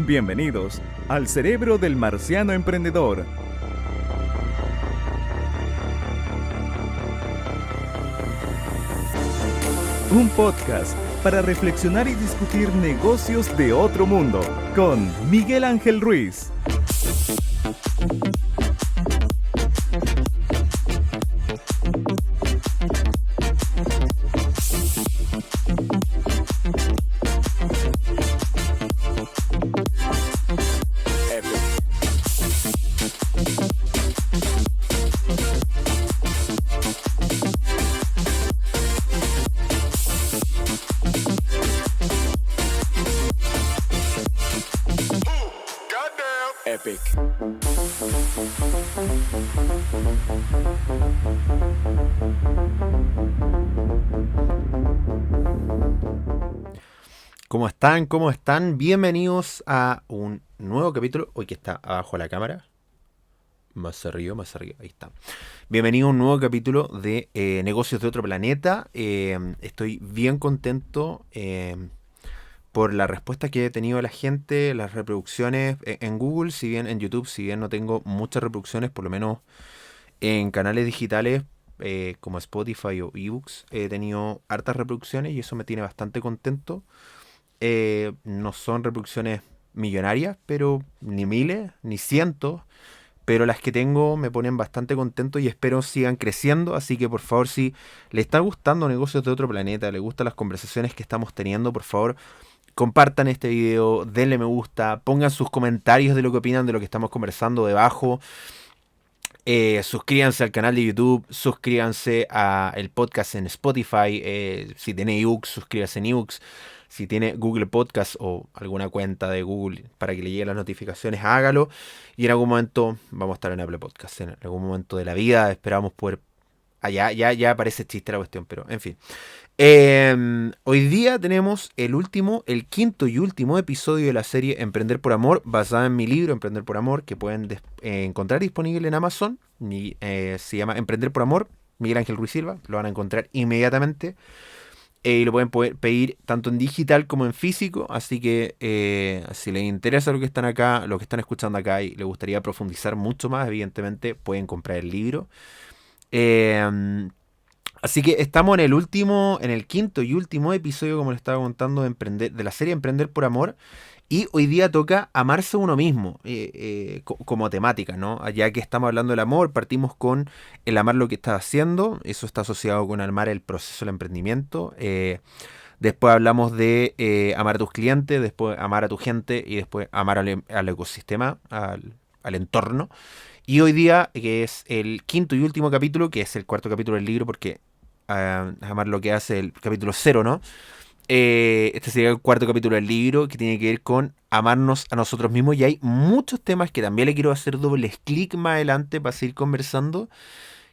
Bienvenidos al Cerebro del Marciano Emprendedor. Un podcast para reflexionar y discutir negocios de otro mundo con Miguel Ángel Ruiz. Epic. ¿Cómo están? ¿Cómo están? Bienvenidos a un nuevo capítulo. Hoy que está abajo de la cámara. Más arriba, ahí está. Bienvenido a un nuevo capítulo de Negocios de Otro Planeta. Estoy bien contento por la respuesta que he tenido la gente, las reproducciones en Google, si bien en YouTube, si bien no tengo muchas reproducciones, por lo menos en canales digitales como Spotify o eBooks, he tenido hartas reproducciones y eso me tiene bastante contento. No son reproducciones millonarias, pero ni miles, ni cientos, pero las que tengo me ponen bastante contento y espero sigan creciendo. Así que por favor, si le está gustando Negocios de Otro Planeta, le gustan las conversaciones que estamos teniendo, por favor, compartan este video, denle me gusta, pongan sus comentarios de lo que opinan de lo que estamos conversando debajo. Suscríbanse al canal de YouTube, suscríbanse al podcast en Spotify, si tiene ebooks, suscríbanse en ebooks, si tiene Google Podcast o alguna cuenta de Google para que le lleguen las notificaciones, hágalo, y en algún momento vamos a estar en Apple Podcast, en algún momento de la vida esperamos poder, ya parece chiste la cuestión, pero en fin. Hoy día tenemos el quinto y último episodio de la serie Emprender por Amor, basada en mi libro Emprender por Amor, que pueden encontrar disponible en Amazon. Se llama Emprender por Amor, Miguel Ángel Ruiz Silva, lo van a encontrar inmediatamente. Y lo pueden pedir tanto en digital como en físico, así que si les interesa lo que están acá, lo que están escuchando acá y les gustaría profundizar mucho más, evidentemente pueden comprar el libro. Así que estamos en el quinto y último episodio, como les estaba contando, de la serie Emprender por Amor. Y hoy día toca amarse uno mismo como temática, ¿no? Ya que estamos hablando del amor, partimos con el amar lo que estás haciendo. Eso está asociado con amar el proceso del emprendimiento. Después hablamos de amar a tus clientes, después amar a tu gente y después amar al ecosistema, al entorno. Y hoy día, que es el quinto y último capítulo, que es el cuarto capítulo del libro, porque amar lo que hace el capítulo 0, ¿no? Este sería el cuarto capítulo del libro, que tiene que ver con amarnos a nosotros mismos. Y hay muchos temas que también le quiero hacer dobles clic más adelante para seguir conversando,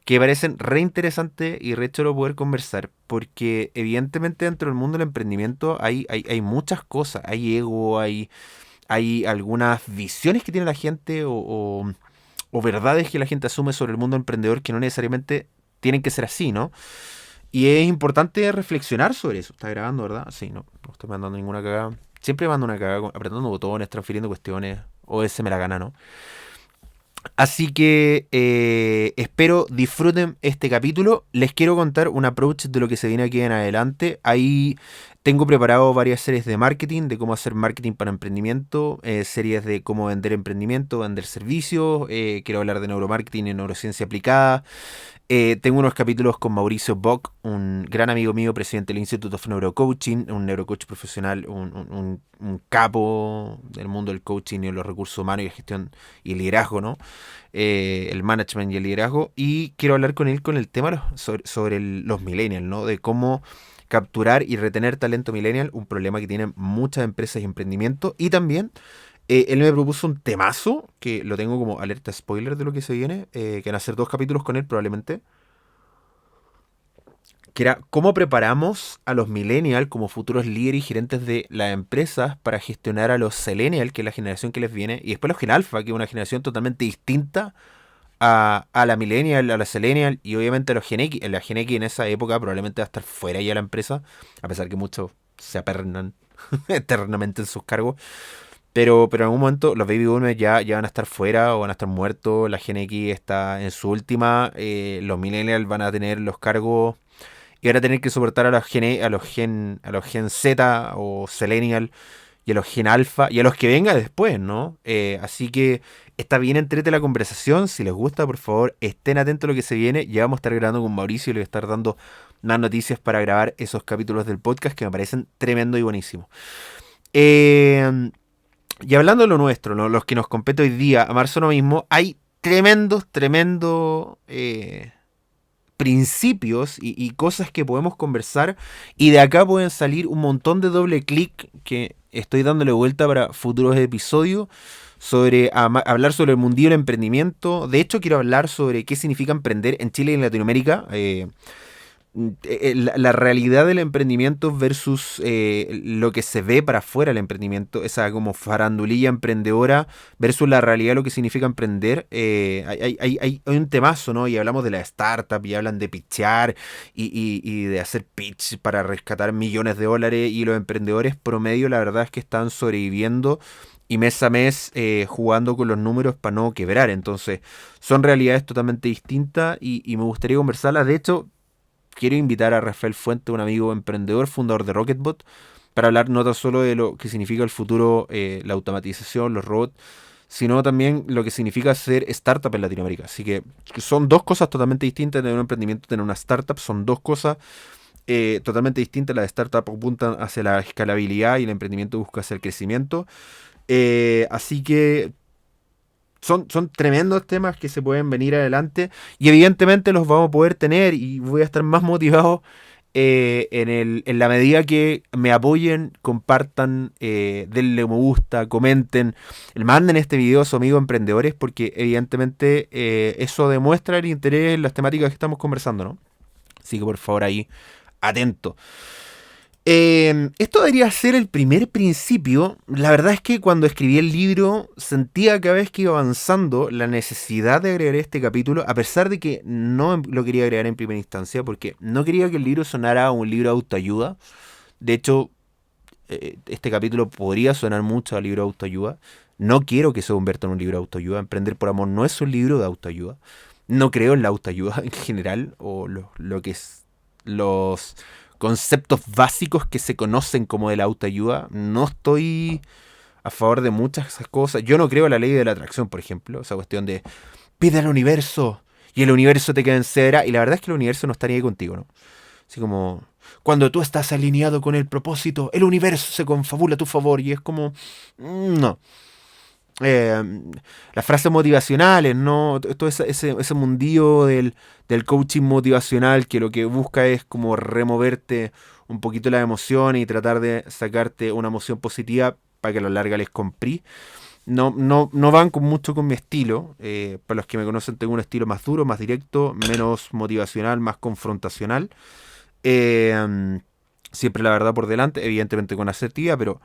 que me parecen re interesantes y re chulo poder conversar, porque evidentemente dentro del mundo del emprendimiento hay muchas cosas. Hay ego, hay algunas visiones que tiene la gente o verdades que la gente asume sobre el mundo emprendedor que no necesariamente tienen que ser así, ¿no? Y es importante reflexionar sobre eso. Está grabando, ¿verdad? Sí, no estoy mandando ninguna cagada. Siempre mando una cagada apretando botones, transfiriendo cuestiones, o ese me la gana, ¿no? Así que espero disfruten este capítulo. Les quiero contar un approach de lo que se viene aquí en adelante. Ahí tengo preparado varias series de marketing, de cómo hacer marketing para emprendimiento, series de cómo vender emprendimiento, vender servicios. Quiero hablar de neuromarketing y neurociencia aplicada. Tengo unos capítulos con Mauricio Bock, un gran amigo mío, presidente del Institute of Neurocoaching, un neurocoach profesional, un capo del mundo del coaching y de los recursos humanos y la gestión y el liderazgo, ¿no? El management y el liderazgo. Y quiero hablar con él con el tema sobre los millennials, ¿no? De cómo capturar y retener talento millennial, un problema que tienen muchas empresas y emprendimientos. Y también él me propuso un temazo, que lo tengo como alerta spoiler de lo que se viene, que van a ser 2 capítulos con él probablemente, que era cómo preparamos a los millennials como futuros líderes y gerentes de las empresas para gestionar a los Sellennials, que es la generación que les viene, y después los Gen Alpha, que es una generación totalmente distinta a la millennial, a la Sellennial, y obviamente a los Gen X. La Gen X en esa época probablemente va a estar fuera ya de la empresa, a pesar que muchos se apernan eternamente en sus cargos. Pero en algún momento los baby boomers ya van a estar fuera o van a estar muertos. La Gen X está en su última. Los millennials van a tener los cargos y van a tener que soportar a los Gen Z o Selenial y a los Gen Alpha y a los que venga después, ¿no? Así que está bien entrete la conversación. Si les gusta, por favor, estén atentos a lo que se viene. Ya vamos a estar grabando con Mauricio y le voy a estar dando más noticias para grabar esos capítulos del podcast que me parecen tremendo y buenísimos. Y hablando de lo nuestro, ¿no? Los que nos compete hoy día, amarse uno mismo, hay tremendos principios y cosas que podemos conversar y de acá pueden salir un montón de doble clic que estoy dándole vuelta para futuros episodios sobre hablar sobre el mundillo del emprendimiento. De hecho quiero hablar sobre qué significa emprender en Chile y en Latinoamérica, la realidad del emprendimiento versus lo que se ve para afuera del emprendimiento, esa como farandulilla emprendedora versus la realidad de lo que significa emprender. Hay un temazo, ¿no? Y hablamos de la startup y hablan de pitchear y de hacer pitch para rescatar millones de dólares, y los emprendedores promedio la verdad es que están sobreviviendo y mes a mes jugando con los números para no quebrar. Entonces son realidades totalmente distintas y me gustaría conversarlas. De hecho, quiero invitar a Rafael Fuente, un amigo emprendedor, fundador de Rocketbot, para hablar no tan solo de lo que significa el futuro, la automatización, los robots, sino también lo que significa ser startup en Latinoamérica. Así que son dos cosas totalmente distintas. Tener un emprendimiento y tener una startup son dos cosas totalmente distintas. La de startup apuntan hacia la escalabilidad y el emprendimiento busca hacia el crecimiento. Así que son tremendos temas que se pueden venir adelante y evidentemente los vamos a poder tener y voy a estar más motivado en la medida que me apoyen, compartan, denle me gusta, comenten, manden este video a sus amigos emprendedores, porque evidentemente eso demuestra el interés en las temáticas que estamos conversando, ¿no? Así que por favor ahí, atento. Esto debería ser el primer principio. La verdad es que cuando escribí el libro sentía cada vez que iba avanzando la necesidad de agregar este capítulo, a pesar de que no lo quería agregar en primera instancia, porque no quería que el libro sonara a un libro de autoayuda. De hecho, este capítulo podría sonar mucho a libro de autoayuda. No quiero que se convierta en un libro de autoayuda. Emprender por Amor no es un libro de autoayuda. No creo en la autoayuda en general, o lo que es los conceptos básicos que se conocen como de la autoayuda. No estoy a favor de muchas de esas cosas. Yo no creo en la ley de la atracción, por ejemplo. Esa cuestión de pide al universo y el universo te concederá. Y la verdad es que el universo no estaría ahí contigo, ¿no? Así como cuando tú estás alineado con el propósito, el universo se confabula a tu favor. Y es como, no. Las frases motivacionales, ¿no? Todo ese mundillo del coaching motivacional que lo que busca es como removerte un poquito la emoción y tratar de sacarte una emoción positiva para que a la larga les comprí. No van mucho con mi estilo. Para los que me conocen, tengo un estilo más duro, más directo, menos motivacional, más confrontacional. Siempre la verdad por delante, evidentemente con asertividad, pero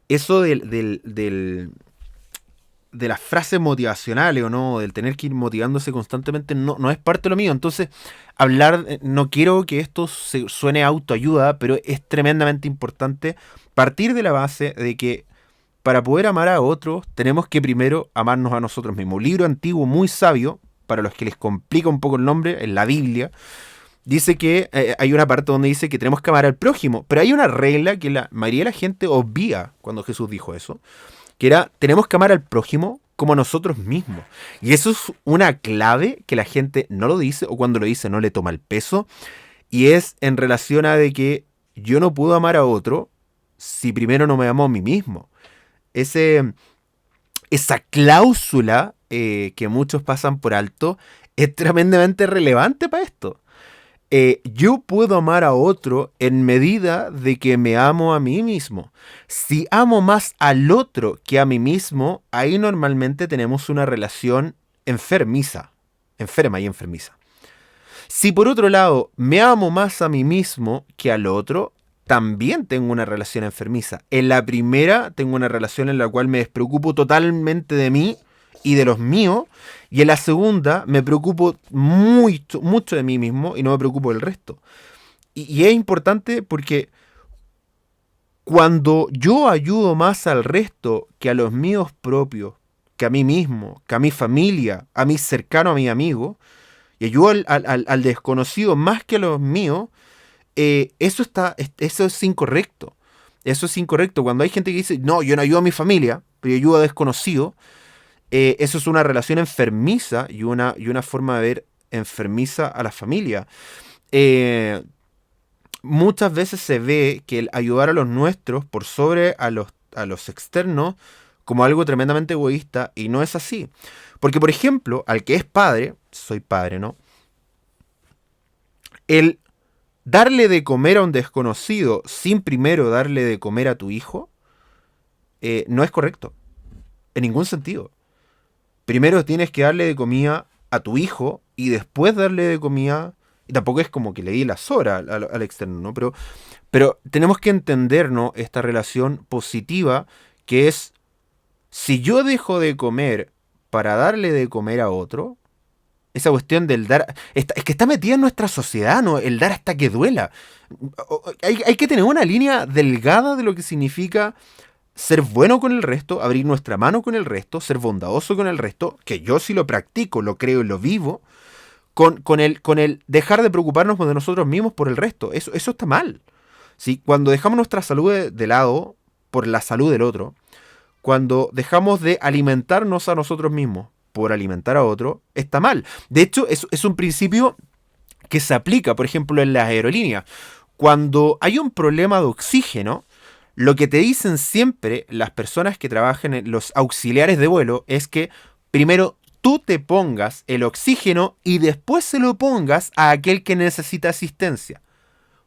eso de las frases motivacionales o no, del tener que ir motivándose constantemente, no es parte de lo mío. Entonces, no quiero que esto suene a autoayuda, pero es tremendamente importante partir de la base de que para poder amar a otros, tenemos que primero amarnos a nosotros mismos. Un libro antiguo muy sabio, para los que les complica un poco el nombre, en la Biblia, dice que hay una parte donde dice que tenemos que amar al prójimo, pero hay una regla que la mayoría de la gente obvia cuando Jesús dijo eso, que era, tenemos que amar al prójimo como a nosotros mismos. Y eso es una clave que la gente no lo dice, o cuando lo dice no le toma el peso, y es en relación a de que yo no puedo amar a otro si primero no me amo a mí mismo. Esa cláusula que muchos pasan por alto es tremendamente relevante para esto. Yo puedo amar a otro en medida de que me amo a mí mismo. Si amo más al otro que a mí mismo, ahí normalmente tenemos una relación enferma y enfermiza. Si por otro lado me amo más a mí mismo que al otro, también tengo una relación enfermiza. En la primera tengo una relación en la cual me despreocupo totalmente de mí y de los míos, y en la segunda me preocupo mucho de mí mismo y no me preocupo del resto. Y es importante porque Cuando yo ayudo más al resto que a los míos propios, que a mí mismo, que a mi familia, a mis cercanos, a mis amigos, y ayudo al desconocido más que a los míos, eso es incorrecto. Eso es incorrecto. Cuando hay gente que dice, no, yo no ayudo a mi familia, pero yo ayudo a desconocido, eso es una relación enfermiza y una forma de ver enfermiza a la familia. Eh, Muchas veces se ve que el ayudar a los nuestros por sobre a los externos como algo tremendamente egoísta, y no es así. Porque, por ejemplo, al que es padre, soy padre, ¿no? El darle de comer a un desconocido sin primero darle de comer a tu hijo, no es correcto, en ningún sentido. Primero tienes que darle de comida a tu hijo y después darle de comida. Y tampoco es como que le di la sobra al externo, ¿no? Pero tenemos que entender, ¿no?, esta relación positiva que es, si yo dejo de comer para darle de comer a otro, esa cuestión del dar, es que está metida en nuestra sociedad, ¿no? El dar hasta que duela. Hay que tener una línea delgada de lo que significa ser bueno con el resto, abrir nuestra mano con el resto, ser bondadoso con el resto, que yo sí lo practico, lo creo y lo vivo, con el dejar de preocuparnos de nosotros mismos por el resto. Eso está mal. ¿Sí? Cuando dejamos nuestra salud de lado por la salud del otro, cuando dejamos de alimentarnos a nosotros mismos por alimentar a otro, está mal. De hecho, es un principio que se aplica, por ejemplo, en las aerolíneas. Cuando hay un problema de oxígeno, lo que te dicen siempre las personas que trabajan en los auxiliares de vuelo es que primero tú te pongas el oxígeno y después se lo pongas a aquel que necesita asistencia.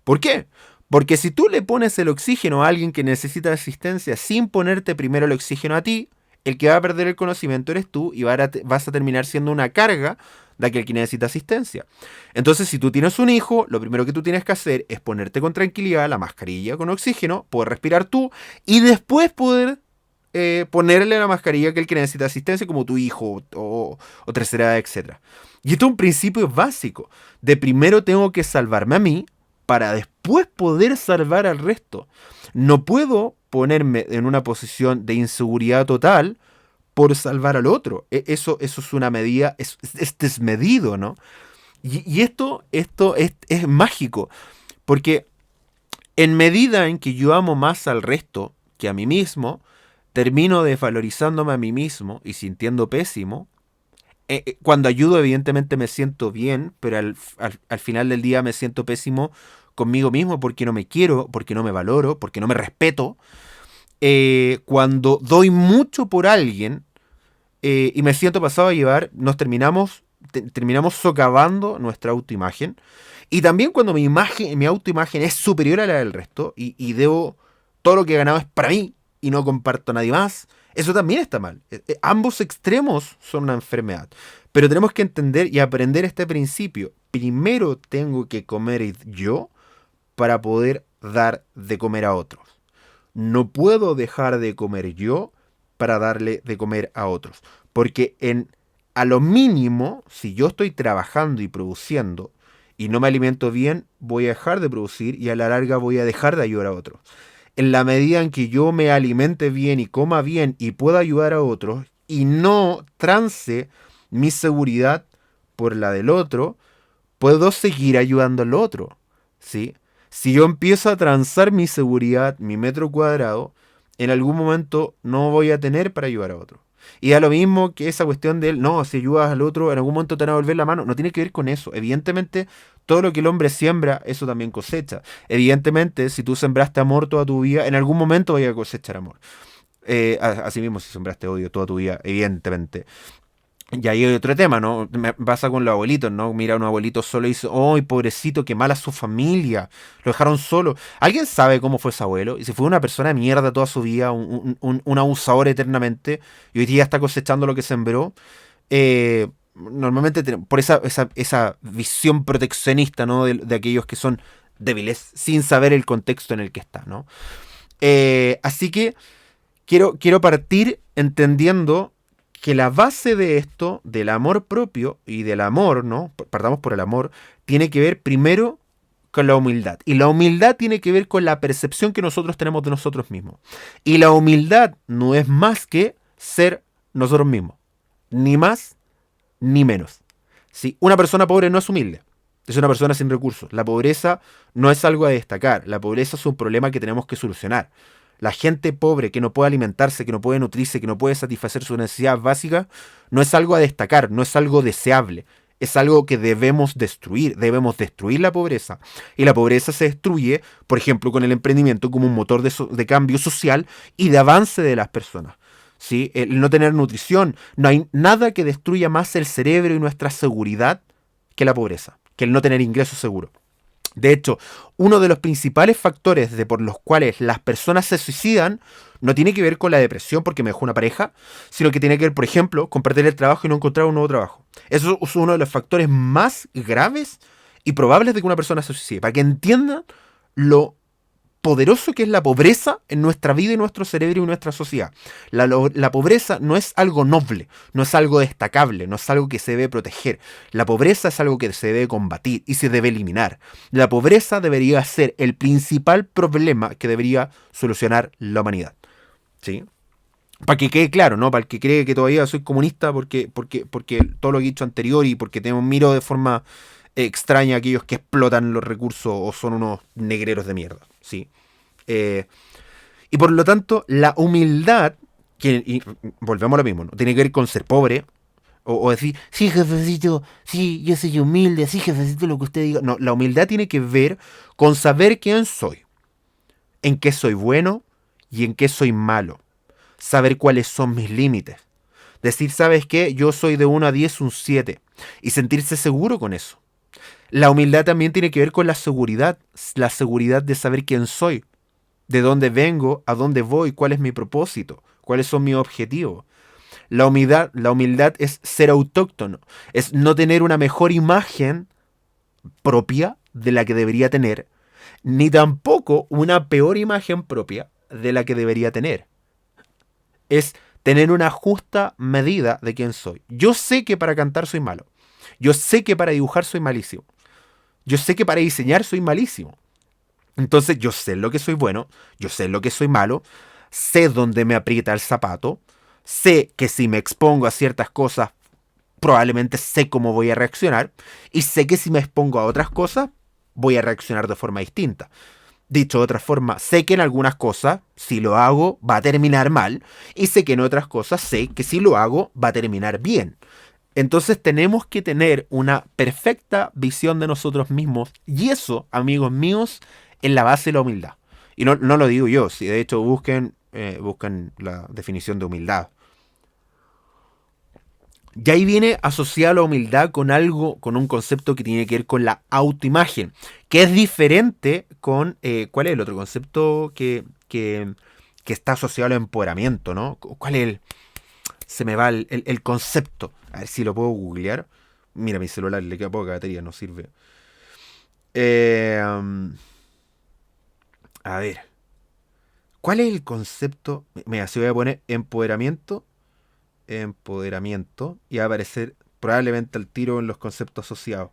¿Por qué? Porque si tú le pones el oxígeno a alguien que necesita asistencia sin ponerte primero el oxígeno a ti, el que va a perder el conocimiento eres tú y vas a terminar siendo una carga de aquel que necesita asistencia. Entonces, si tú tienes un hijo, lo primero que tú tienes que hacer es ponerte con tranquilidad la mascarilla con oxígeno, poder respirar tú y después poder ponerle la mascarilla a aquel que necesita asistencia, como tu hijo o tercera edad, etc. Y esto es un principio básico. De primero tengo que salvarme a mí para después poder salvar al resto. No puedo ponerme en una posición de inseguridad total por salvar al otro. Eso es una medida, es desmedido, ¿no? Y esto es mágico, porque en medida en que yo amo más al resto que a mí mismo, termino desvalorizándome a mí mismo y sintiendo pésimo. Cuando ayudo, evidentemente me siento bien, pero al final del día me siento pésimo conmigo mismo porque no me quiero, porque no me valoro, porque no me respeto. Cuando doy mucho por alguien y me siento pasado a llevar, nos terminamos socavando nuestra autoimagen. Y también cuando mi autoimagen es superior a la del resto y debo, todo lo que he ganado es para mí y no comparto a nadie más, eso también está mal. Ambos extremos son una enfermedad. Pero tenemos que entender y aprender este principio. Primero tengo que comer yo para poder dar de comer a otros. No puedo dejar de comer yo para darle de comer a otros. Porque a lo mínimo, si yo estoy trabajando y produciendo y no me alimento bien, voy a dejar de producir y a la larga voy a dejar de ayudar a otros. En la medida en que yo me alimente bien y coma bien y pueda ayudar a otros y no trance mi seguridad por la del otro, puedo seguir ayudando al otro, ¿sí? Si yo empiezo a transar mi seguridad, mi metro cuadrado, en algún momento no voy a tener para ayudar a otro. Y da lo mismo que esa cuestión del, no, si ayudas al otro, en algún momento te van a volver la mano. No tiene que ver con eso. Evidentemente, todo lo que el hombre siembra, eso también cosecha. Evidentemente, si tú sembraste amor toda tu vida, en algún momento vas a cosechar amor. Asimismo, si sembraste odio toda tu vida, evidentemente. Y ahí hay otro tema, ¿no? Me pasa con los abuelitos, ¿no? Mira a un abuelito solo y dice, ¡ay, pobrecito, qué mala su familia! Lo dejaron solo. ¿Alguien sabe cómo fue ese abuelo? Y si fue una persona de mierda toda su vida, un abusador eternamente, y hoy día está cosechando lo que sembró. Normalmente, por esa visión proteccionista, ¿no? De aquellos que son débiles, sin saber el contexto en el que está, ¿no? Así que quiero partir entendiendo que la base de esto, del amor propio y del amor, ¿no? Partamos por el amor, tiene que ver primero con la humildad. Y la humildad tiene que ver con la percepción que nosotros tenemos de nosotros mismos. Y la humildad no es más que ser nosotros mismos. Ni más, ni menos. ¿Sí? Una persona pobre no es humilde. Es una persona sin recursos. La pobreza no es algo a destacar. La pobreza es un problema que tenemos que solucionar. La gente pobre que no puede alimentarse, que no puede nutrirse, que no puede satisfacer sus necesidades básicas, no es algo a destacar, no es algo deseable. Es algo que debemos destruir. Debemos destruir la pobreza. Y la pobreza se destruye, por ejemplo, con el emprendimiento como un motor de cambio social y de avance de las personas. ¿Sí? El no tener nutrición. No hay nada que destruya más el cerebro y nuestra seguridad que la pobreza, que el no tener ingresos seguros. De hecho, uno de los principales factores por los cuales las personas se suicidan no tiene que ver con la depresión porque me dejó una pareja, sino que tiene que ver, por ejemplo, con perder el trabajo y no encontrar un nuevo trabajo. Eso es uno de los factores más graves y probables de que una persona se suicide. Para que entiendan lo poderoso que es la pobreza en nuestra vida y nuestro cerebro y nuestra sociedad. La pobreza no es algo noble, no es algo destacable, no es algo que se debe proteger. La pobreza es algo que se debe combatir y se debe eliminar. La pobreza debería ser el principal problema que debería solucionar la humanidad. ¿Sí? Para que quede claro, ¿no? Para el que cree que todavía soy comunista porque todo lo que he dicho anterior y porque miro de forma extraña a aquellos que explotan los recursos o son unos negreros de mierda. ¿Sí? Y por lo tanto, la humildad, y volvemos a lo mismo, ¿no? Tiene que ver con ser pobre, o decir, sí, jefecito, sí, yo soy humilde, sí, jefecito, lo que usted diga. No, la humildad tiene que ver con saber quién soy, en qué soy bueno y en qué soy malo. Saber cuáles son mis límites. Decir, ¿sabes qué? Yo soy de 1 a 10 un 7. Y sentirse seguro con eso. La humildad también tiene que ver con la seguridad de saber quién soy, de dónde vengo, a dónde voy, cuál es mi propósito, cuáles son mis objetivos. La humildad es ser autóctono, es no tener una mejor imagen propia de la que debería tener, ni tampoco una peor imagen propia de la que debería tener. Es tener una justa medida de quién soy. Yo sé que para cantar soy malo. Yo sé que para dibujar soy malísimo. Yo sé que para diseñar soy malísimo. Entonces yo sé lo que soy bueno, yo sé lo que soy malo, sé dónde me aprieta el zapato, sé que si me expongo a ciertas cosas probablemente sé cómo voy a reaccionar y sé que si me expongo a otras cosas voy a reaccionar de forma distinta. Dicho de otra forma, sé que en algunas cosas, si lo hago, va a terminar mal y sé que en otras cosas sé que si lo hago, va a terminar bien. Entonces tenemos que tener una perfecta visión de nosotros mismos y eso, amigos míos, es la base de la humildad. Y no lo digo yo, si de hecho busquen la definición de humildad. Y ahí viene asociada la humildad con un concepto que tiene que ver con la autoimagen, que es diferente con, ¿cuál es el otro concepto que está asociado al empoderamiento, ¿no? ¿Cuál es se me va el concepto? A ver si lo puedo googlear. Mira, mi celular le queda poca batería, no sirve. A ver. ¿Cuál es el concepto? Mira, si voy a poner empoderamiento y va a aparecer probablemente al tiro en los conceptos asociados.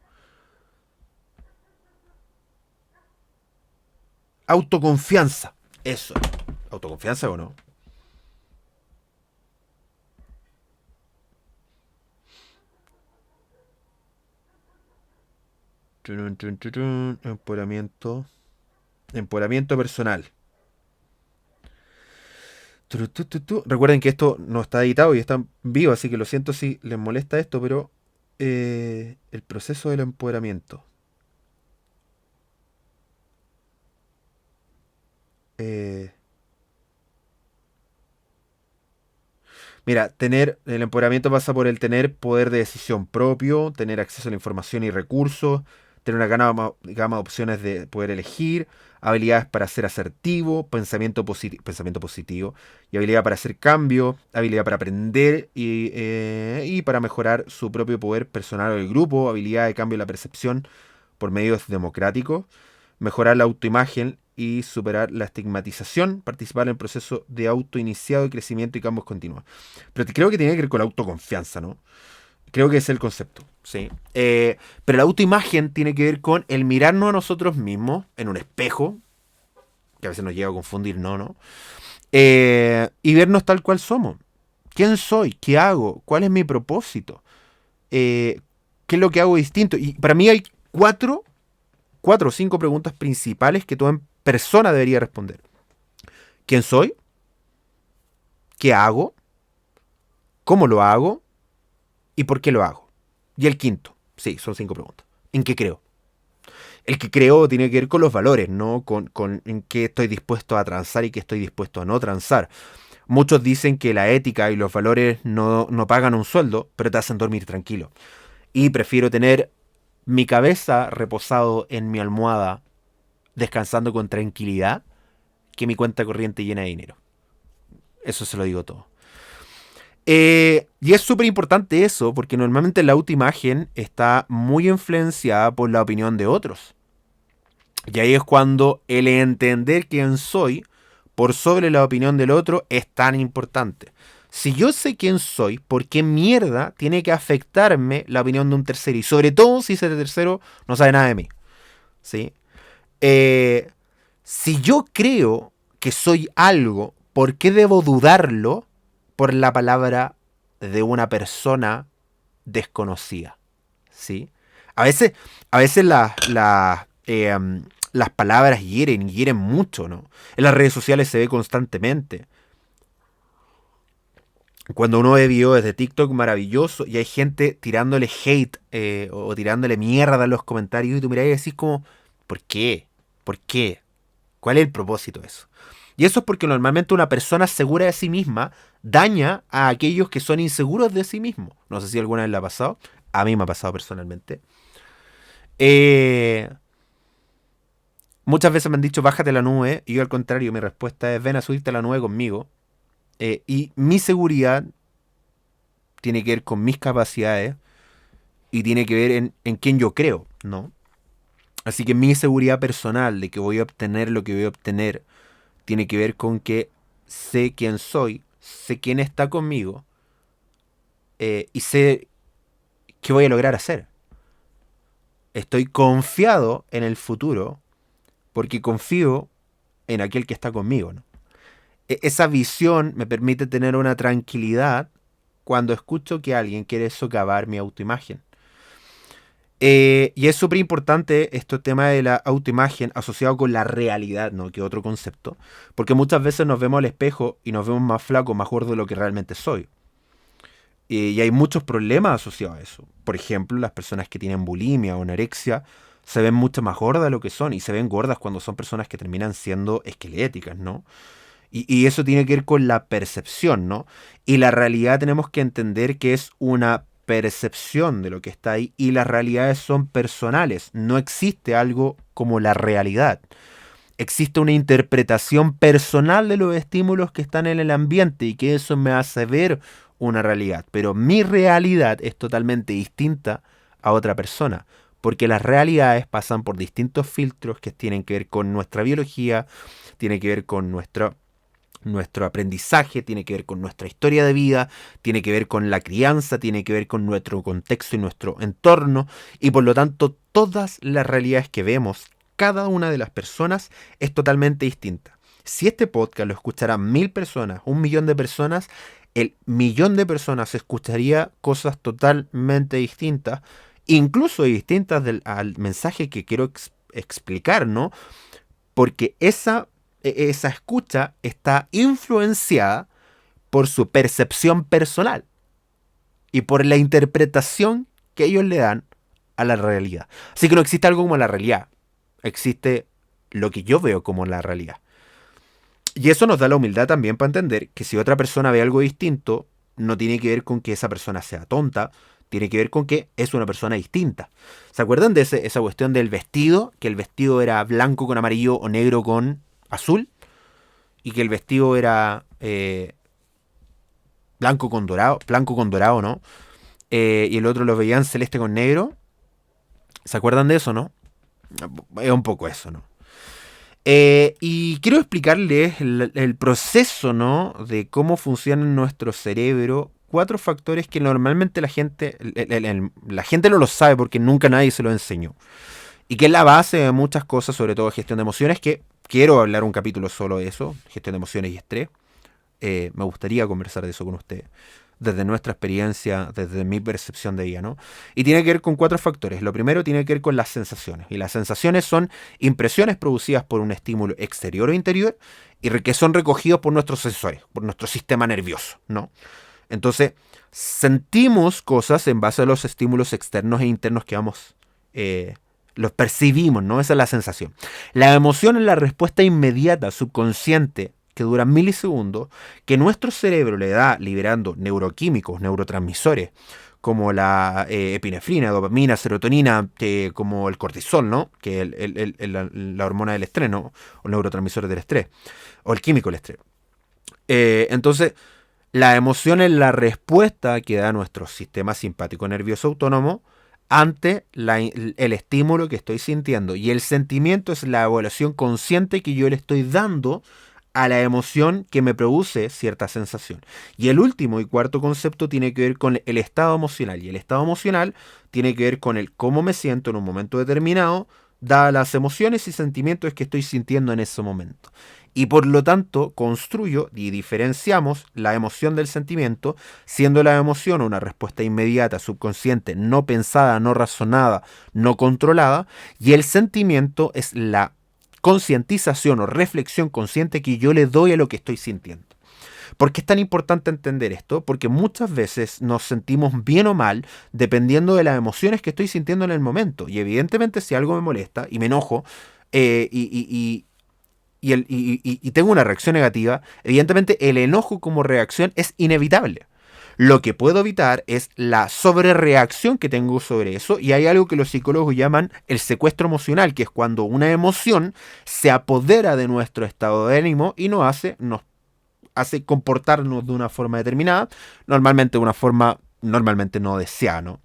Autoconfianza. Eso. ¿Autoconfianza o no? Empoderamiento. Empoderamiento personal. Recuerden que esto no está editado y está en vivo, así que lo siento si les molesta esto, pero el proceso del empoderamiento. Mira, el empoderamiento pasa por el tener poder de decisión propio, tener acceso a la información y recursos, tener una gama de opciones de poder elegir, habilidades para ser asertivo, pensamiento positivo y habilidad para hacer cambio, habilidad para aprender y para mejorar su propio poder personal o del grupo, habilidad de cambio de la percepción por medios democráticos, mejorar la autoimagen y superar la estigmatización, participar en el proceso de autoiniciado de crecimiento y cambios continuos. Pero creo que tiene que ver con la autoconfianza, ¿no? Creo que ese es el concepto. ¿sí? Pero la autoimagen tiene que ver con el mirarnos a nosotros mismos en un espejo, que a veces nos llega a confundir, ¿no? Y vernos tal cual somos. ¿Quién soy? ¿Qué hago? ¿Cuál es mi propósito? ¿Qué es lo que hago distinto? Y para mí hay cuatro o cinco preguntas principales que toda persona debería responder. ¿Quién soy? ¿Qué hago? ¿Cómo lo hago? ¿Y por qué lo hago? Y el quinto, sí, son 5 preguntas. ¿En qué creo? El que creo tiene que ver con los valores, ¿no? Con en qué estoy dispuesto a transar y qué estoy dispuesto a no transar. Muchos dicen que la ética y los valores no pagan un sueldo, pero te hacen dormir tranquilo. Y prefiero tener mi cabeza reposado en mi almohada, descansando con tranquilidad, que mi cuenta corriente llena de dinero. Eso se lo digo todo. Y es súper importante eso, porque normalmente la autoimagen está muy influenciada por la opinión de otros. Y ahí es cuando el entender quién soy por sobre la opinión del otro es tan importante. Si yo sé quién soy, ¿por qué mierda tiene que afectarme la opinión de un tercero? Y sobre todo si ese tercero no sabe nada de mí. ¿Sí? Si yo creo que soy algo, ¿por qué debo dudarlo por la palabra de una persona desconocida? ¿Sí? A veces las palabras hieren mucho, ¿no? En las redes sociales se ve constantemente. Cuando uno ve videos desde TikTok, maravilloso, y hay gente tirándole hate o tirándole mierda en los comentarios, y tú mirás y decís como, ¿por qué? ¿Por qué? ¿Cuál es el propósito de eso? Y eso es porque normalmente una persona segura de sí misma daña a aquellos que son inseguros de sí mismos. No sé si alguna vez le ha pasado. A mí me ha pasado personalmente. Muchas veces me han dicho, bájate a la nube. Y yo al contrario, mi respuesta es, ven a subirte a la nube conmigo. Y mi seguridad tiene que ver con mis capacidades y tiene que ver en quién yo creo, ¿no? Así que mi seguridad personal de que voy a obtener lo que voy a obtener tiene que ver con que sé quién soy, sé quién está conmigo y sé qué voy a lograr hacer. Estoy confiado en el futuro porque confío en aquel que está conmigo, ¿no? Esa visión me permite tener una tranquilidad cuando escucho que alguien quiere socavar mi autoimagen. Y es súper importante este tema de la autoimagen asociado con la realidad, ¿no? Que otro concepto. Porque muchas veces nos vemos al espejo y nos vemos más flacos, más gordos de lo que realmente soy. Y hay muchos problemas asociados a eso. Por ejemplo, las personas que tienen bulimia o anorexia se ven mucho más gordas de lo que son. Y se ven gordas cuando son personas que terminan siendo esqueléticas, ¿no? Y eso tiene que ver con la percepción, ¿no? Y la realidad tenemos que entender que es una percepción de lo que está ahí y las realidades son personales. No existe algo como la realidad. Existe una interpretación personal de los estímulos que están en el ambiente y que eso me hace ver una realidad. Pero mi realidad es totalmente distinta a otra persona. Porque las realidades pasan por distintos filtros que tienen que ver con nuestra biología, tienen que ver con nuestro aprendizaje, tiene que ver con nuestra historia de vida, tiene que ver con la crianza, tiene que ver con nuestro contexto y nuestro entorno, y por lo tanto todas las realidades que vemos, cada una de las personas es totalmente distinta. Si este podcast lo escucharán 1000 personas, 1.000.000 de personas, el 1.000.000 de personas escucharía cosas totalmente distintas, incluso distintas al mensaje que quiero explicar, ¿no? Porque esa escucha está influenciada por su percepción personal y por la interpretación que ellos le dan a la realidad. Así que no existe algo como la realidad. Existe lo que yo veo como la realidad. Y eso nos da la humildad también para entender que si otra persona ve algo distinto, no tiene que ver con que esa persona sea tonta, tiene que ver con que es una persona distinta. ¿Se acuerdan de esa cuestión del vestido? Que el vestido era blanco con amarillo o negro con azul, y que el vestido era blanco con dorado, ¿no? Y el otro lo veían celeste con negro. ¿Se acuerdan de eso, no? Es un poco eso, ¿no? Y quiero explicarles el proceso, ¿no? De cómo funciona nuestro cerebro 4 factores que normalmente la gente no lo sabe porque nunca nadie se lo enseñó. Y que es la base de muchas cosas, sobre todo gestión de emociones, que quiero hablar un capítulo solo de eso, gestión de emociones y estrés. Me gustaría conversar de eso con ustedes, desde nuestra experiencia, desde mi percepción de vida, ¿no? Y tiene que ver con 4 factores. Lo primero tiene que ver con las sensaciones. Y las sensaciones son impresiones producidas por un estímulo exterior o interior y que son recogidos por nuestros sensores, por nuestro sistema nervioso, ¿no? Entonces, sentimos cosas en base a los estímulos externos e internos que los percibimos, ¿no? Esa es la sensación. La emoción es la respuesta inmediata, subconsciente, que dura milisegundos, que nuestro cerebro le da liberando neuroquímicos, neurotransmisores, como la epinefrina, dopamina, serotonina, como el cortisol, ¿no? Que es la hormona del estrés, ¿no? O neurotransmisores del estrés, o el químico del estrés. Entonces, la emoción es la respuesta que da nuestro sistema simpático nervioso autónomo ante el estímulo que estoy sintiendo. Y el sentimiento es la evaluación consciente que yo le estoy dando a la emoción que me produce cierta sensación. Y el último y cuarto concepto tiene que ver con el estado emocional. Y el estado emocional tiene que ver con el cómo me siento en un momento determinado, dadas las emociones y sentimientos que estoy sintiendo en ese momento. Y por lo tanto construyo y diferenciamos la emoción del sentimiento, siendo la emoción una respuesta inmediata, subconsciente, no pensada, no razonada, no controlada, y el sentimiento es la concientización o reflexión consciente que yo le doy a lo que estoy sintiendo. ¿Por qué es tan importante entender esto? Porque muchas veces nos sentimos bien o mal dependiendo de las emociones que estoy sintiendo en el momento. Y evidentemente si algo me molesta y me enojo y tengo una reacción negativa, evidentemente el enojo como reacción es inevitable. Lo que puedo evitar es la sobrereacción que tengo sobre eso, y hay algo que los psicólogos llaman el secuestro emocional, que es cuando una emoción se apodera de nuestro estado de ánimo y nos hace comportarnos de una forma determinada, normalmente de una forma normalmente no deseada, ¿no?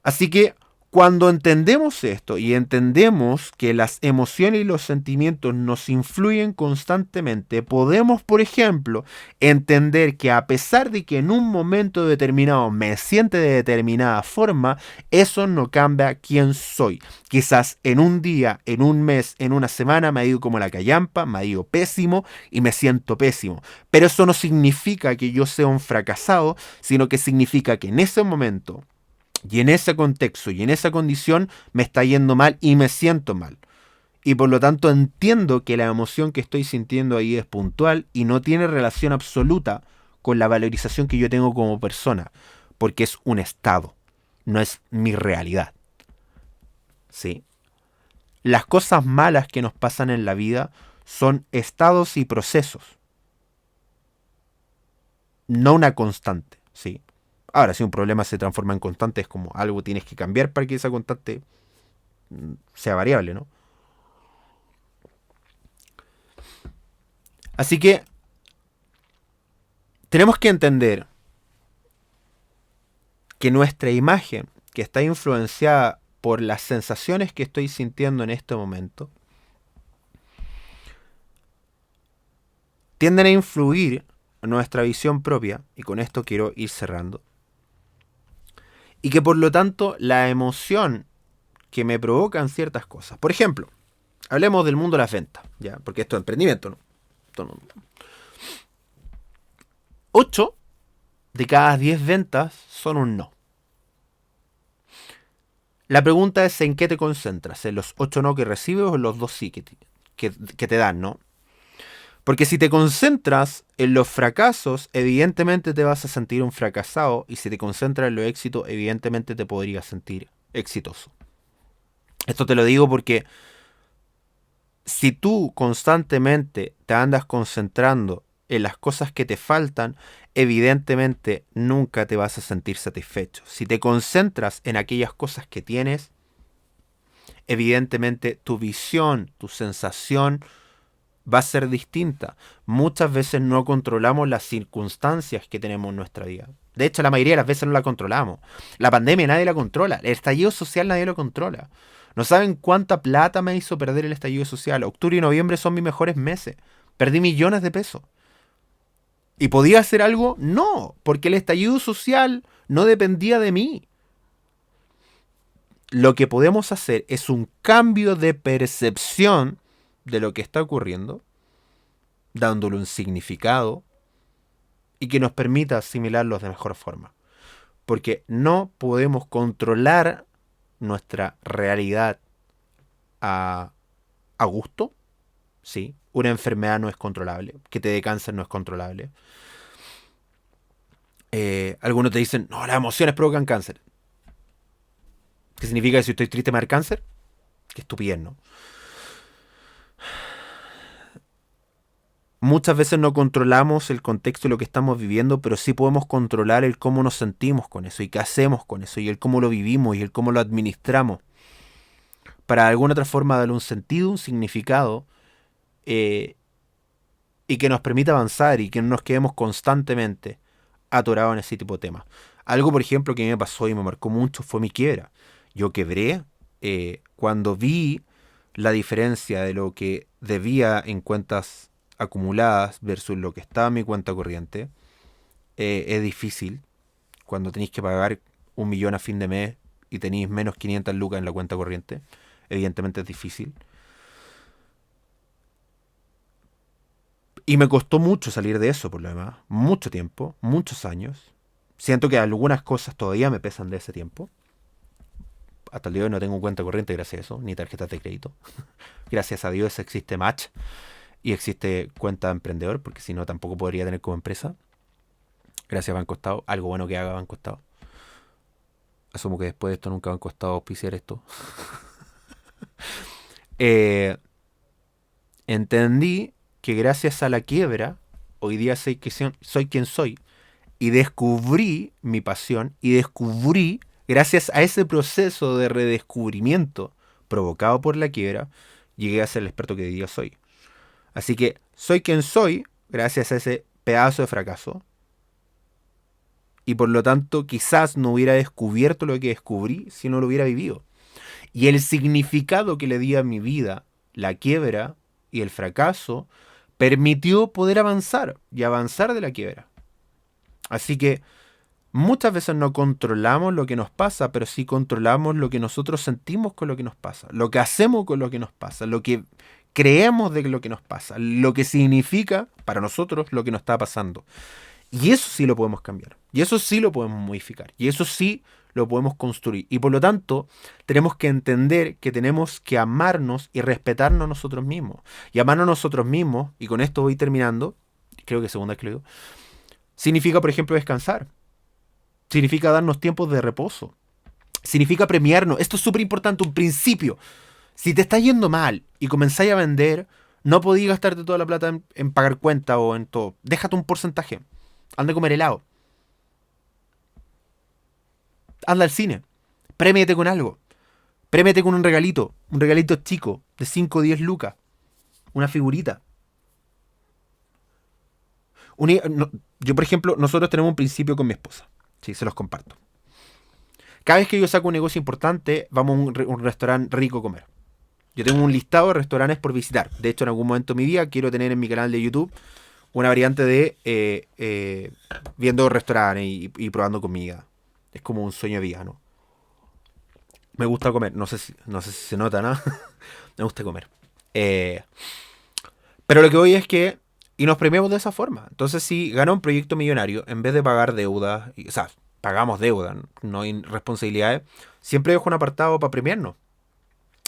Así que cuando entendemos esto y entendemos que las emociones y los sentimientos nos influyen constantemente, podemos, por ejemplo, entender que a pesar de que en un momento determinado me siente de determinada forma, eso no cambia quién soy. Quizás en un día, en un mes, en una semana me ha ido como la callampa, me ha ido pésimo y me siento pésimo. Pero eso no significa que yo sea un fracasado, sino que significa que en ese momento y en ese contexto y en esa condición me está yendo mal y me siento mal. Y por lo tanto entiendo que la emoción que estoy sintiendo ahí es puntual y no tiene relación absoluta con la valorización que yo tengo como persona, porque es un estado, no es mi realidad. ¿Sí? Las cosas malas que nos pasan en la vida son estados y procesos, no una constante, ¿sí? Ahora, si un problema se transforma en constante, es como algo tienes que cambiar para que esa constante sea variable, ¿no? Así que tenemos que entender que nuestra imagen, que está influenciada por las sensaciones que estoy sintiendo en este momento, tienden a influir en nuestra visión propia, y con esto quiero ir cerrando. Y que por lo tanto la emoción que me provocan ciertas cosas. Por ejemplo, hablemos del mundo de las ventas, ¿ya? Porque esto es emprendimiento, ¿no? 8 de cada 10 ventas son un no. La pregunta es en qué te concentras, en los 8 no que recibes o en los 2 sí que te dan, ¿no? Porque si te concentras en los fracasos, evidentemente te vas a sentir un fracasado, y si te concentras en los éxitos, evidentemente te podrías sentir exitoso. Esto te lo digo porque si tú constantemente te andas concentrando en las cosas que te faltan, evidentemente nunca te vas a sentir satisfecho. Si te concentras en aquellas cosas que tienes, evidentemente tu visión, tu sensación va a ser distinta. Muchas veces no controlamos las circunstancias que tenemos en nuestra vida. De hecho, la mayoría de las veces no la controlamos. La pandemia nadie la controla. El estallido social nadie lo controla. No saben cuánta plata me hizo perder el estallido social. Octubre y noviembre son mis mejores meses. Perdí millones de pesos. ¿Y podía hacer algo? No, porque el estallido social no dependía de mí. Lo que podemos hacer es un cambio de percepción de lo que está ocurriendo, dándole un significado y que nos permita asimilarlos de mejor forma. Porque no podemos controlar nuestra realidad a gusto. Sí, una enfermedad no es controlable. Que te dé cáncer no es controlable. Algunos te dicen, no, las emociones provocan cáncer. ¿Qué significa que si estoy triste me va a dar cáncer? Qué estupidez, ¿no? Muchas veces no controlamos el contexto de lo que estamos viviendo, pero sí podemos controlar el cómo nos sentimos con eso y qué hacemos con eso y el cómo lo vivimos y el cómo lo administramos. Para de alguna otra forma darle un sentido, un significado y que nos permita avanzar y que no nos quedemos constantemente atorados en ese tipo de temas. Algo, por ejemplo, que a mí me pasó y me marcó mucho fue mi quiebra. Yo quebré cuando vi la diferencia de lo que debía en cuentas acumuladas versus lo que estaba en mi cuenta corriente. Es difícil cuando tenéis que pagar 1.000.000 a fin de mes y tenéis menos 500 lucas en la cuenta corriente. Evidentemente es difícil. Y me costó mucho salir de eso, por lo demás. Mucho tiempo, muchos años. Siento que algunas cosas todavía me pesan de ese tiempo. Hasta el día de hoy no tengo cuenta corriente gracias a eso, ni tarjetas de crédito. Gracias a Dios existe Match y existe cuenta de emprendedor, porque si no tampoco podría tener como empresa. Gracias a Banco Estado. Algo bueno que haga Banco Estado. Asumo que después de esto nunca Banco Estado auspiciar esto. Entendí que gracias a la quiebra, hoy día soy quien soy. Y descubrí mi pasión y descubrí, gracias a ese proceso de redescubrimiento provocado por la quiebra, llegué a ser el experto que hoy día soy. Así que soy quien soy gracias a ese pedazo de fracaso. Y por lo tanto quizás no hubiera descubierto lo que descubrí si no lo hubiera vivido. Y el significado que le di a mi vida, la quiebra y el fracaso, permitió poder avanzar y avanzar de la quiebra. Así que muchas veces no controlamos lo que nos pasa, pero sí controlamos lo que nosotros sentimos con lo que nos pasa, lo que hacemos con lo que nos pasa, lo que creemos de lo que nos pasa, lo que significa para nosotros lo que nos está pasando. Y eso sí lo podemos cambiar, y eso sí lo podemos modificar, y eso sí lo podemos construir. Y por lo tanto, tenemos que entender que tenemos que amarnos y respetarnos a nosotros mismos. Y amarnos a nosotros mismos, y con esto voy terminando, creo que segunda vez que lo digo, significa, por ejemplo, descansar. Significa darnos tiempos de reposo. Significa premiarnos. Esto es súper importante, un principio. Si te está yendo mal y comenzáis a vender, no podéis gastarte toda la plata en pagar cuenta o en todo. Déjate un porcentaje. Anda a comer helado. Anda al cine. Prémiate con algo. Prémiate con un regalito. Un regalito chico de 5 o 10 lucas. Una figurita. Yo, por ejemplo, nosotros tenemos un principio con mi esposa. Sí, se los comparto. Cada vez que yo saco un negocio importante, vamos a un restaurante rico a comer. Yo tengo un listado de restaurantes por visitar. De hecho, en algún momento de mi vida quiero tener en mi canal de YouTube una variante de viendo restaurantes y probando comida. Es como un sueño de vida, ¿no? Me gusta comer. No sé si se nota, ¿no? Me gusta comer. Pero lo que voy es que y nos premiamos de esa forma. Entonces, si gana un proyecto millonario, en vez de pagar deudas, o sea, pagamos deuda, no hay responsabilidades, siempre dejo un apartado para premiarnos.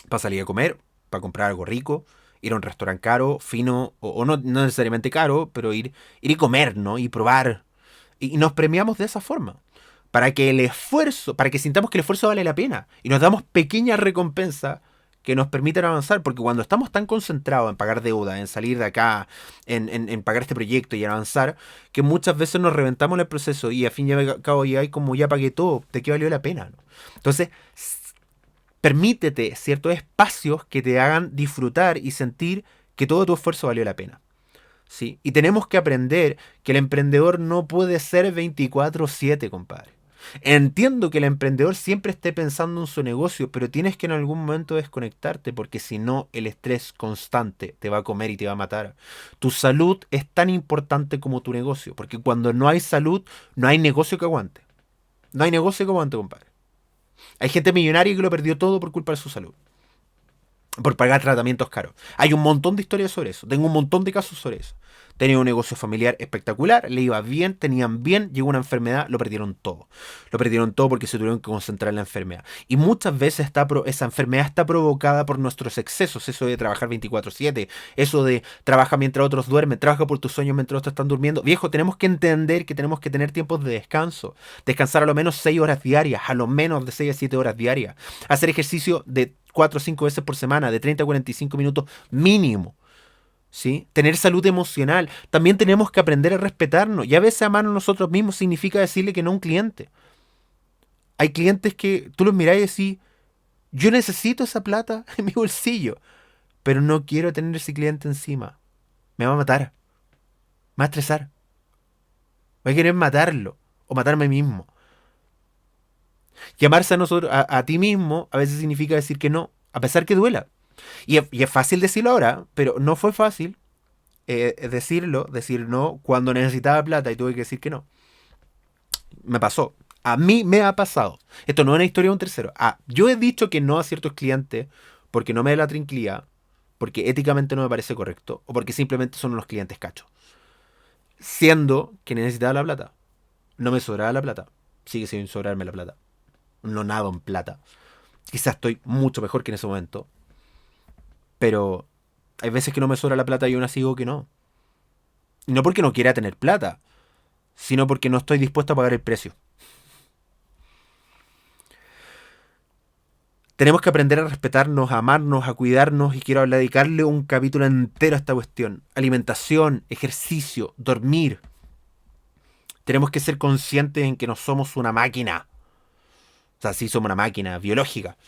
Para salir a comer, para comprar algo rico, ir a un restaurante caro, fino, o no necesariamente caro, pero ir y comer, ¿no? Y probar. Y nos premiamos de esa forma. Para que sintamos que el esfuerzo vale la pena. Y nos damos pequeñas recompensas que nos permiten avanzar, porque cuando estamos tan concentrados en pagar deuda, en salir de acá, en pagar este proyecto y en avanzar, que muchas veces nos reventamos en el proceso y a fin y al cabo ya hay como ya pagué todo, ¿de qué valió la pena? ¿No? Entonces, permítete ciertos espacios que te hagan disfrutar y sentir que todo tu esfuerzo valió la pena. ¿Sí? Y tenemos que aprender que el emprendedor no puede ser 24/7, compadre. Entiendo que el emprendedor siempre esté pensando en su negocio, pero tienes que en algún momento desconectarte, porque si no, el estrés constante te va a comer y te va a matar. Tu salud es tan importante como tu negocio, porque cuando no hay salud, no hay negocio que aguante. No hay negocio que aguante, compadre. Hay gente millonaria que lo perdió todo por culpa de su salud, por pagar tratamientos caros. Hay un montón de historias sobre eso. Tengo un montón de casos sobre eso. Tenía un negocio familiar espectacular, le iba bien, tenían bien, llegó una enfermedad, lo perdieron todo. Lo perdieron todo porque se tuvieron que concentrar en la enfermedad. Y muchas veces esa enfermedad está provocada por nuestros excesos. Eso de trabajar 24/7, eso de trabaja mientras otros duermen, trabaja por tus sueños mientras otros están durmiendo. Viejo, tenemos que entender que tenemos que tener tiempos de descanso. Descansar a lo menos 6 horas diarias, a lo menos de 6 a 7 horas diarias. Hacer ejercicio de 4 o 5 veces por semana, de 30 a 45 minutos mínimo. ¿Sí? Tener salud emocional. También tenemos que aprender a respetarnos. Y a veces amarnos nosotros mismos significa decirle que no a un cliente. Hay clientes que tú los mirás y decís, yo necesito esa plata en mi bolsillo, pero no quiero tener ese cliente encima. Me va a matar. Me va a estresar. Voy a querer matarlo o matarme a mí mismo. Llamarse a nosotros, a ti mismo, a veces significa decir que no, a pesar que duela. Y es fácil decirlo ahora, pero no fue fácil decir no cuando necesitaba plata y tuve que decir que no. Me pasó. A mí me ha pasado. Esto no es una historia de un tercero. Yo he dicho que no a ciertos clientes porque no me da la tranquilidad, porque éticamente no me parece correcto, o porque simplemente son unos clientes cachos. Siendo que necesitaba la plata. No me sobraba la plata. Sigue sin sobrarme la plata. No nado en plata. Quizás estoy mucho mejor que en ese momento. Pero hay veces que no me sobra la plata y aún así digo que no. Y no porque no quiera tener plata, sino porque no estoy dispuesto a pagar el precio. Tenemos que aprender a respetarnos, a amarnos, a cuidarnos, y quiero dedicarle un capítulo entero a esta cuestión. Alimentación, ejercicio, dormir. Tenemos que ser conscientes en que no somos una máquina. O sea, sí somos una máquina biológica,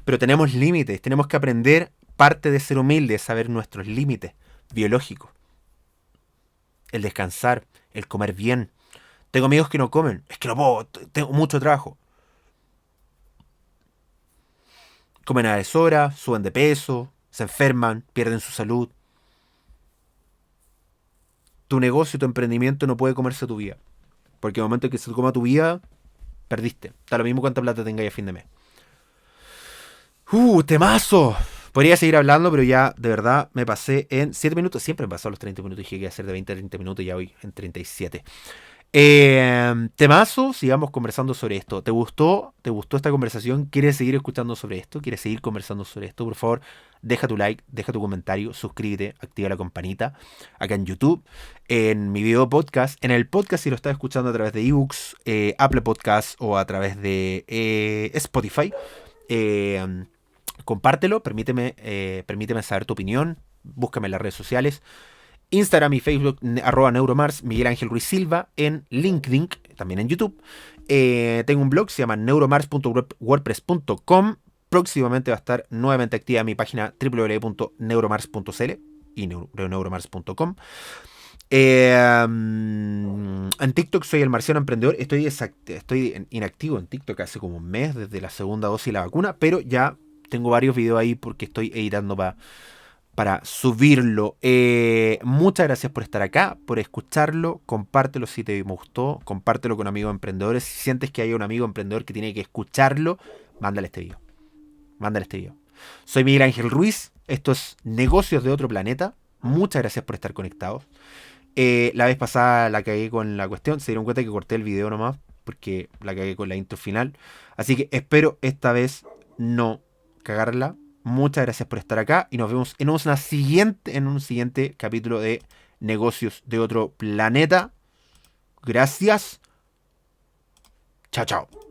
pero tenemos límites. Tenemos que aprender. Parte de ser humilde es saber nuestros límites biológicos. El descansar, el comer bien. Tengo amigos que no comen. Es que no puedo, tengo mucho trabajo. Comen a deshora, suben de peso, se enferman, pierden su salud. Tu negocio, tu emprendimiento no puede comerse tu vida. Porque en el momento en que se coma tu vida, perdiste. Da lo mismo cuánta plata tengáis a fin de mes. ¡Temazo! Podría seguir hablando, pero ya de verdad me pasé en 7 minutos. Siempre me pasado los 30 minutos. Dije que iba a ser de 20 a 30 minutos y ya voy en 37. Temazo, sigamos conversando sobre esto. ¿Te gustó? ¿Te gustó esta conversación? ¿Quieres seguir escuchando sobre esto? ¿Quieres seguir conversando sobre esto? Por favor, deja tu like, deja tu comentario, suscríbete, activa la campanita acá en YouTube, en mi video podcast, en el podcast si lo estás escuchando a través de ebooks, Apple Podcasts o a través de Spotify. Compártelo, permíteme saber tu opinión, búscame en las redes sociales, Instagram y Facebook, @neuromars, Miguel Ángel Ruiz Silva, en LinkedIn, también en YouTube. Tengo un blog, se llama neuromars.wordpress.com. Próximamente va a estar nuevamente activa mi página www.neuromars.cl y neuromars.com. En TikTok soy el Marciano Emprendedor. Estoy inactivo en TikTok hace como un mes, desde la segunda dosis de la vacuna, pero ya tengo varios videos ahí porque estoy editando para subirlo. Muchas gracias por estar acá, por escucharlo. Compártelo si te gustó. Compártelo con amigos emprendedores. Si sientes que hay un amigo emprendedor que tiene que escucharlo, mándale este video. Soy Miguel Ángel Ruiz. Esto es Negocios de Otro Planeta. Muchas gracias por estar conectados. La vez pasada la cagué con la cuestión. Se dieron cuenta que corté el video nomás porque la cagué con la intro final. Así que espero esta vez no cagarla. Muchas gracias por estar acá y nos vemos en un siguiente capítulo de Negocios de Otro Planeta. Gracias. Chao, chao.